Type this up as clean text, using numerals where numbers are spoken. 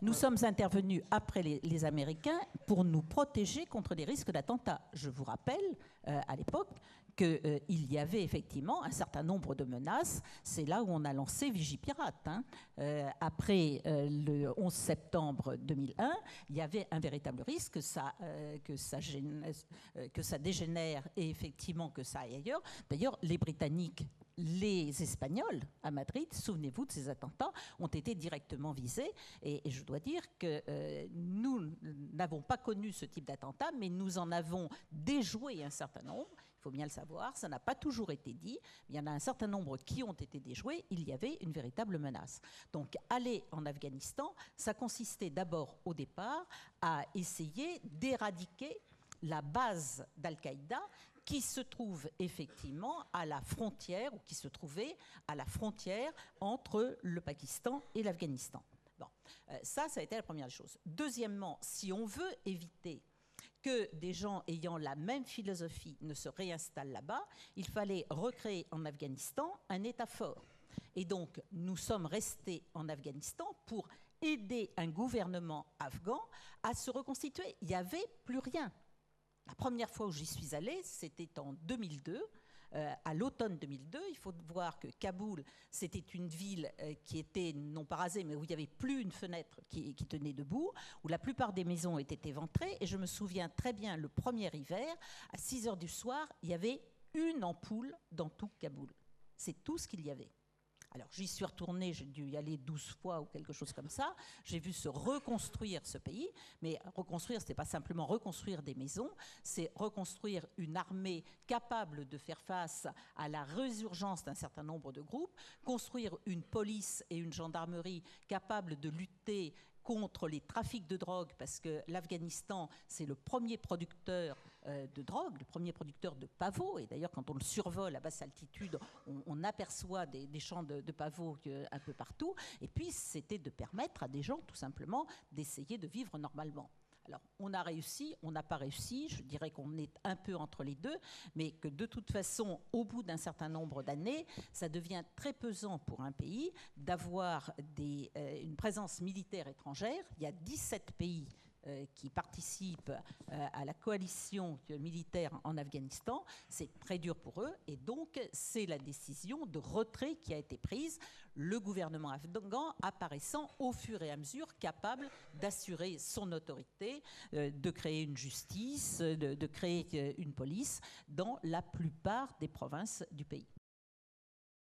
Nous sommes intervenus après les Américains pour nous protéger contre les risques d'attentats. Je vous rappelle, à l'époque, qu'il y avait effectivement un certain nombre de menaces. C'est là où on a lancé Vigipirate. Après le 11 septembre 2001, il y avait un véritable risque que ça dégénère et effectivement que ça aille ailleurs. D'ailleurs, les Britanniques, les Espagnols à Madrid, souvenez-vous de ces attentats, ont été directement visés. Et je dois dire que nous n'avons pas connu ce type d'attentat, mais nous en avons déjoué un certain nombre. Il faut bien le savoir, ça n'a pas toujours été dit. Il y en a un certain nombre qui ont été déjoués. Il y avait une véritable menace. Donc aller en Afghanistan, ça consistait d'abord au départ à essayer d'éradiquer la base d'Al-Qaïda qui se trouve effectivement à la frontière, ou qui se trouvait à la frontière entre le Pakistan et l'Afghanistan. Bon, ça a été la première chose. Deuxièmement, si on veut éviter que des gens ayant la même philosophie ne se réinstallent là-bas, il fallait recréer en Afghanistan un État fort. Et donc, nous sommes restés en Afghanistan pour aider un gouvernement afghan à se reconstituer. Il n'y avait plus rien. La première fois où j'y suis allée, c'était en 2002. À l'automne 2002, il faut voir que Kaboul, c'était une ville qui était non pas rasée, mais où il n'y avait plus une fenêtre qui tenait debout, où la plupart des maisons étaient éventrées. Et je me souviens très bien, le premier hiver, à 6 heures du soir, il y avait une ampoule dans tout Kaboul. C'est tout ce qu'il y avait. Alors j'y suis retournée, j'ai dû y aller 12 fois ou quelque chose comme ça. J'ai vu se reconstruire ce pays, mais reconstruire, ce n'est pas simplement reconstruire des maisons, c'est reconstruire une armée capable de faire face à la résurgence d'un certain nombre de groupes, construire une police et une gendarmerie capables de lutter contre les trafics de drogue, parce que l'Afghanistan, c'est le premier producteur de drogue, le premier producteur de pavots. Et d'ailleurs, quand on le survole à basse altitude, on aperçoit des champs de pavots un peu partout. Et puis, c'était de permettre à des gens, tout simplement, d'essayer de vivre normalement. Alors, on a réussi, on n'a pas réussi, je dirais qu'on est un peu entre les deux, mais que de toute façon, au bout d'un certain nombre d'années, ça devient très pesant pour un pays d'avoir une présence militaire étrangère. Il y a 17 pays qui participent à la coalition militaire en Afghanistan. C'est très dur pour eux et donc c'est la décision de retrait qui a été prise, le gouvernement afghan apparaissant au fur et à mesure capable d'assurer son autorité, de créer une justice, de créer une police dans la plupart des provinces du pays.